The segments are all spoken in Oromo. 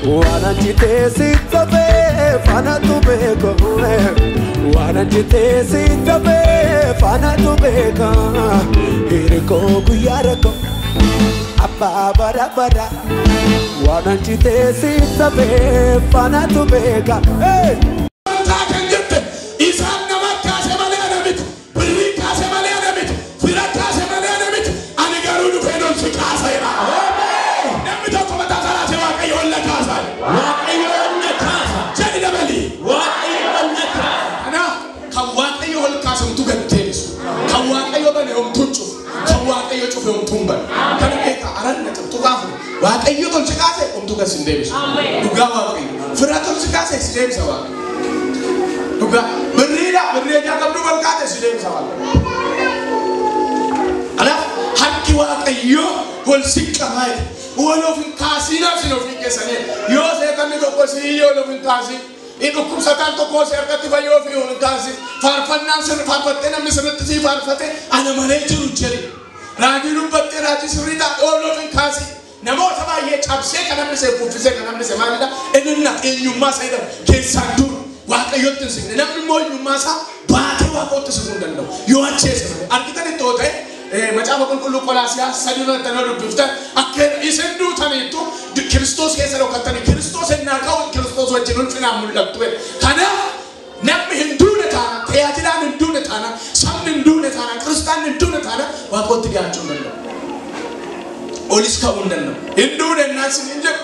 Wana jite sitabe fana tubeko Wana jite sitabe fana tubeka Irko guyarko Abba bara bara Wana jite sitabe fana tubeka Hey Iku kusatan to ko ser kati bayo fi on kasi farfannan sen farfatte na misrat si farfatte ana mare churu cheri rajiru batte raji surita olo fin kasi namo taba ye chapse kana mise kufise kana mise manida enna enyuma saida ke sandu wa kayotte sin na mo nyuma sa ba te wa ko to sekundan do yo achese arkitani tote macam apa pun kolasiya saduna tanadu bifta akhir isendu tanitu Kristus ke sero katani Kristus enna kau Kristus wajinul fina mulak tuwe kana nammi hindu ne tana teyatila hindu ne tana sam hindu ne tana Kristan hindu ne tana wa ko tiga chundando olis ka undando hindu ne nasi ninja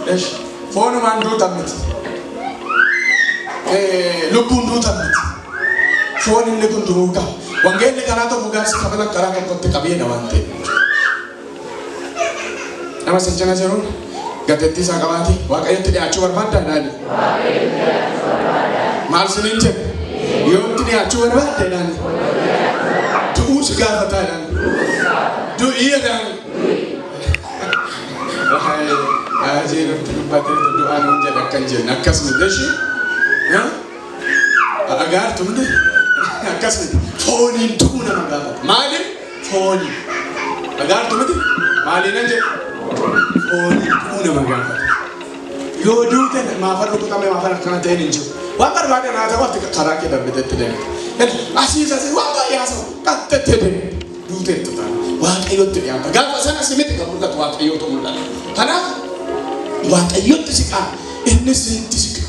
esh phone man do tamit lukundu tamit phone ne kundu ka wangele karato mugasi kabala karaka kotte kabiye na wante nama senjana zero gatetti sakawati waqayyatti dhi'aachuu barbaadda naani maal sinin jedhe yootti dhi'aachuu barbaadda naani du'uu si gaafataa naani du'ii naani ajeerratti dubbatee du'aan hin jedhe akkan jenne akkasuma deshi agaartu miti akkasuma fooniin du'uu nama gaafata maaliin foonii agaartu miti maaliin hin jedhe Oni magana. Yo dute ma farlo kutame ma farlo kana tayni njo. Wa barbaade na ta waqti karake da bedette den. Asisa se wa ba yaso kattete den. Dute tota. Wa kayotte ya. Gafa sana simiti ka mulla wa kayoto mulla. Kana wa kayotte sika inni sinti sika.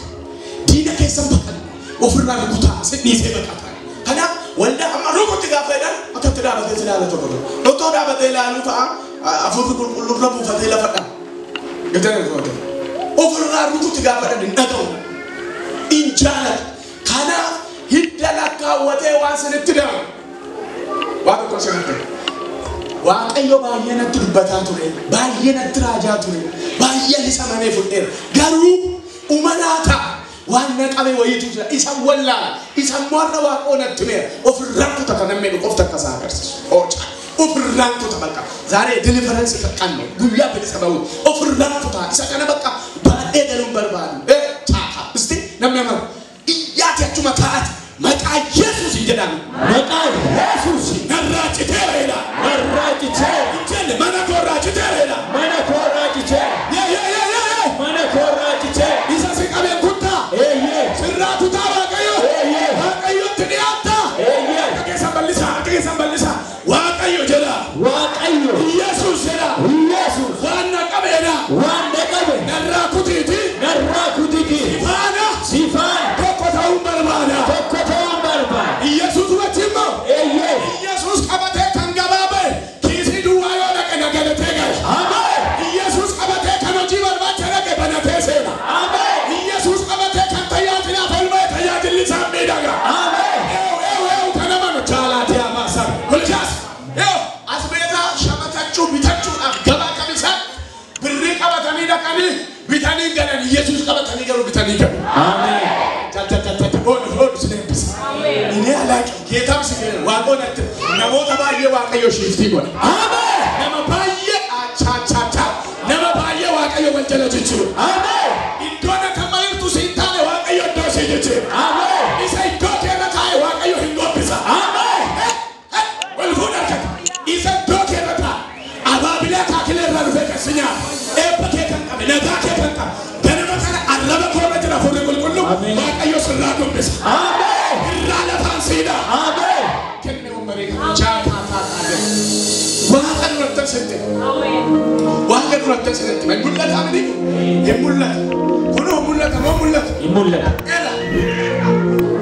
Dina ke sambaka. Ofurna kuta se ni se bakata. Kana wanda amaru ko tiga faida akatta da ba te la to ko. To da ba te la nu fa afur kullu rabu fatila fada gedane ko ofur na ruku tiga fada din dagaw injala kana hidala ka wate wasene tida wa ko senate wa kayo ba yana turbata ture ba yana traja ture ba yana samane fuder garu umanata wanna qabe wayitu isam walla isam morna wa qona tume ofur rabu takaname ko ofta kasagars ocha ofurrantu tabaka zare deliverance kakano guya bele sabawu ofurrantu ta sakana baka baade galum barbadu taka isti namma iyati atuma taat maka Jesus injedan maka Jesus narati terela injele mana korati terela mana korati terela mana korati terela isa sikabe kutta sirratu tabakayo hakayo tiniata kake sambalisa waqayyo jela waqayyo Jesus jela Jesus wanna kabena wanna kabe narrakutiti sifana kokota umbarmana Jesus watimmo Jesus kabate kangababe kisi duwayo na kana tega amen Jesus kabate kanoji barbacha ke banatesena amen Jesus kabate kantayati na falma tayati lisambidaga amen kana mano chala tia masa kuljas yo asbeta shamatachu bitachu agaba kabisa birri kabatani da kani bitani galan Jesus kabatani garu bitani garu amen tata on sinempis amen ini ala ketam sikere wa gonat namota baye wa kayo shifti gona amen nama baye cha nama baye wa kayo wanjala chichu amen indona kamayo tu sintale wa kayo dose chichu amen isa ikote na kai wa kayo hingopisa amen well huda isa doke na ta ababila ka kile rafe sinya epake kan kabina gake kan ka ganama kana araba ko ma jira fure kullu ma kayo sallallahu bis amen la fansida amen kenne umari cha ta ta wa kan ratta sente amen wa kan ratta sente mai mulla tamni e mulla kono mulla ta mulla imulla ela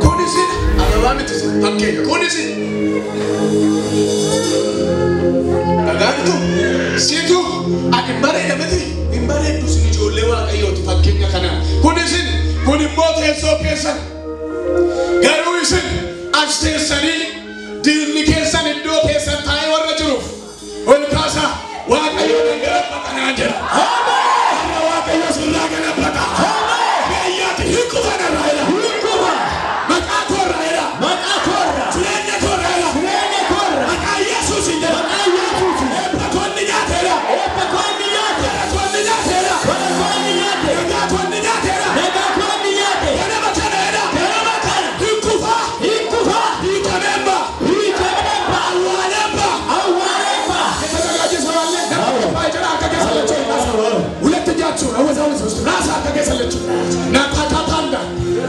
koni sin araba mit pakke koni sin agartu situ akibare namati imbare tu sin jolle wa kayo ti pakke kana koni sin koni mote so kesa garu sin aste sani dilni kesa ndo kesa tay warna juruf ol kasa wa kayo ngara pakana jara amen wa kayo sunna kana pata amen ayati hikufana raila hikufa makato raila makatora tulenya raila tulenya kora maka yesus inde maka yesus epa konni nyatera epa konni nyatera konni nyatera konni nyatera ga konni nyatera ga konni nyatera kana makana kana makana hikufa hikufa hikanemba hikanemba awalemba awalemba kaga jesawalle bai jara kaga salacho ulette jatsu awazawu rasa kaga salacho na patatanda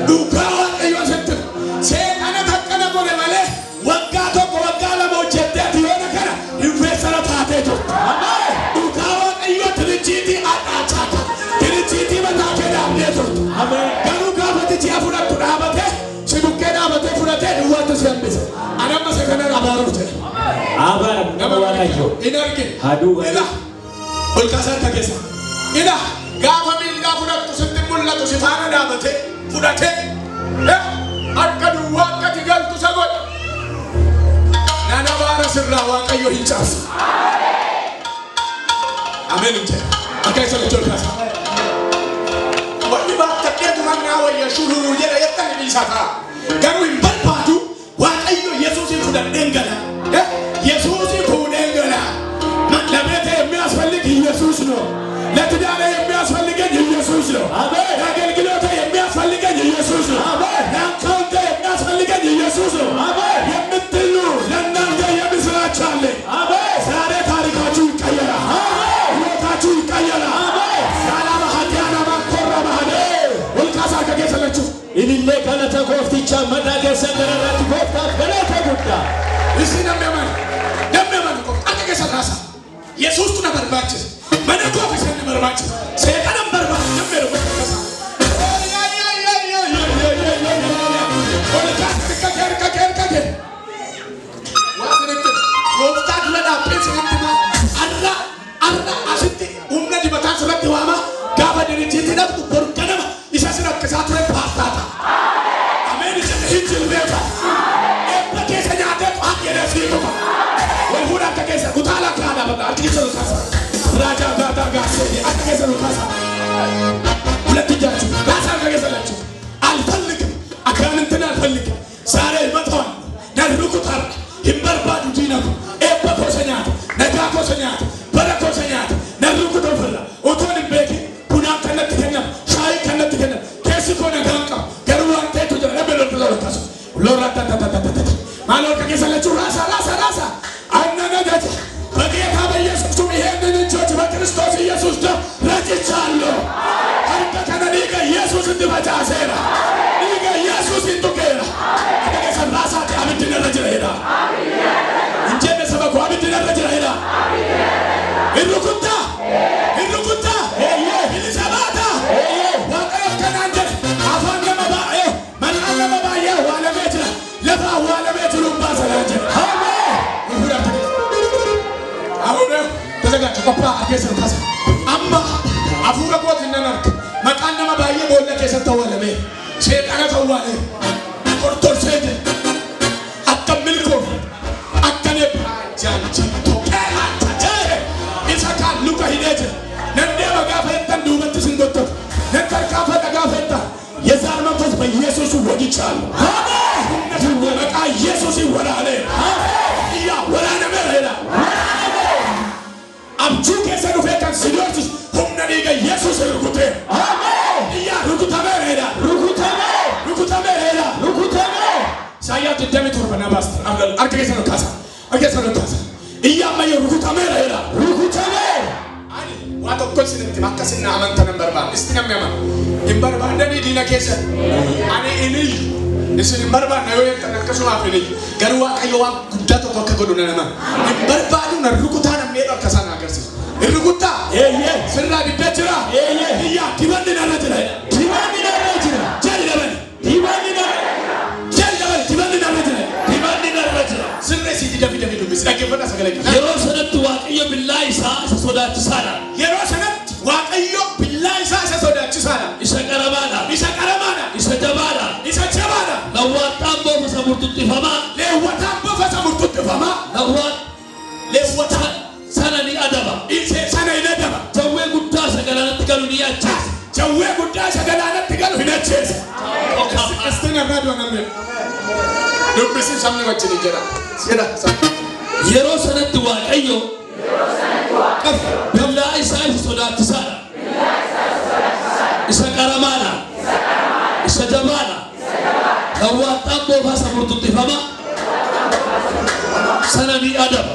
dukawa ayo sette se ana takana bole male wagato ko wagala mo jette tiona kana investara tateto amen dukawa ayo trijiti atachata trijiti batake da neto amen kanu ka fati ti afuna tudabate sibukena bate funate duwata sembese anamba sekana abarote abara nabawala jo inarke hadu ila ulkasa takesa ila gafa min gafuna to sentimulla to sifana dabate funate akadu wakati galtu sagot nana bara sirra wa kayo hinchas amen unte akai sala chorkasa wadi ba taketu manna wa yashuru yera yattani bi sata garu imbal patu wa kayo yesus fudan dengala yesus fudengala la mete የሚያስፈልግ ኢየሱስ ነው ለትዳሬ የሚያስፈልግ ኢየሱስ ነው አሜን ለአገልግሎቴ የሚያስፈልግ ኢየሱስ ነው አሜን ለአንተ የሚያስፈልግ ኢየሱስ ነው አሜን የምትሉ ለእናንተ የምስራች አለ አሜን ዛሬ ታሪካችሁ ይቀየራል አሜን ህይወታችሁ ይቀየራል አሜን ሰላም ሀዲያና ማኮራ ማህደ ወልካሳ ከገሰለችሁ ኢሊሌ ከነተ ኮፍቲቻ መዳገ ሰገረራት ኮፍታ ከነተ ጉዳ እሺ ደምያማን ኮፍታ ከገሰራሳ ኢየሱስ ቱ ነበር ባጭ መነኮ ከሰነ መርባጭ ሰይጣን ነበር ባጭ ነበር በከሳ ዋስነተ ወፍታት ለዳ ፕሬሲደንት አራ አሽቲ ኡምነ ዲበታ ሰበት ዋማ ጋፋ ድርጅት ነብቱ በርከነማ ኢሳስና ከሳት ላይ ፓስታታ አሜን ይችል ቤታ በከሰኛተ ቋት የረሲቶ ወይ ሁዳ ከከሰ ጉታላ ካዳ በቃ አትይሰሩ ካሳ ራጃ ጋዳ ጋሴ አትከሰሩ ካሳ ሁለት እጃችሁ ካሳ ከገሰላችሁ አልፈልግም አጋንንትን አልፈልግም ዛሬ መጣው ነርኩታል ይምበርባዱ ዲናኩ ኤበኮሰኛት ነጋኮሰኛት በረኮሰኛት ነርኩቶ ፈላ ኦቶን ቤኪ ቡና ከነትከኛ ሻይ ከነትከኛ ከሲኮ ነጋንቃ ገሩዋን ተቱ ጀነ በለጥሎ ካሳ ሎራታ ማሎከ ከገሰላችሁ ራሳ አናናዳት በጌታ በኢየሱስ ስም ይሄንን እጆች በክርስቶስ ኢየሱስ ደም ረጭቻለሁ አንተ ከነዲገ ኢየሱስ እንድመጣ ሰራ ዲገ ኢየሱስ እንድከራ ከገሰ ራሳት አብድ ደረጃ ሄዳ እንጀ በሰበኩ አብድ ደረጃ ሄዳ ኢሩኩታ ኢሊሳባታ ዋቀዮ ከናንጀ አፋን ለማባኤ ማናለ ማባዬ ዋለቤት ለፋ ዋለቤት ሉምባ ሰላጀ ተዘጋጅ ኮፓ አገሰን ካሳ አማ አፉረ ቆት እንደናርክ መቃነማ ባየ ቦለ ከሰተው ወለበ ሸይጣን ተዋለ ኦርቶዶክስ ሄደ አከምልኮ አከነ ጃንቺ ቶካታ ኢሳካ ሉካ ሂደት ነንደ በጋፈንተን ዱበት ስንጎቶ ነከር ካፈ ተጋፈንታ የዛር መንፈስ በኢየሱስ ወግቻለሁ አሜን በቃ ኢየሱስ ይወራለ አሜን ያ ወራነ መረዳ አምቹ ከሰሩ ፈታን ሲዶርስ ሁምና ዲገ ኢየሱስ ሩኩቴ አሜን ያ ሩኩታ መረዳ ሩኩታ መረዳ ሳያት ደምት ወርበና ባስ አርገሰ ነው ካሳ እያማ የሩኩታ መረዳ አኒ tokko sinitti makka sinna amanta nan barbaad istinamma ma in barbaadani diina keessa ani iniyu isin barbaad na yoo tan akkasuma afini garu waaqayyo waan guddaa tokko akka godhu nama in barbaadu na rukutaa na meedo akkasana agarsiisa rukutaa sirra bidda jira iya dibanni na jira dibanni na jira jali dabani dibanni na sirre si David dubis dhaggeeffata sagalee yeroo sanatti waaqayyo billahi isaa sodaachisaadha yeroo sanatti waaqayyo billahi isaa sodaachisaadha isa qaramaadha isa jabaadha lawwataan boofa samurtuttifama lewwataan sana ni adaba jawwee guddaa sagalaanatti galu ni acheesa istina radio namne dubbisi samne wajjin jira yeroo sanatti waaqayyo billahi isaa sodaachisaadha isa qaramaadha isa jabaadha lawwataan boofa samurtuttifama sana ni adaba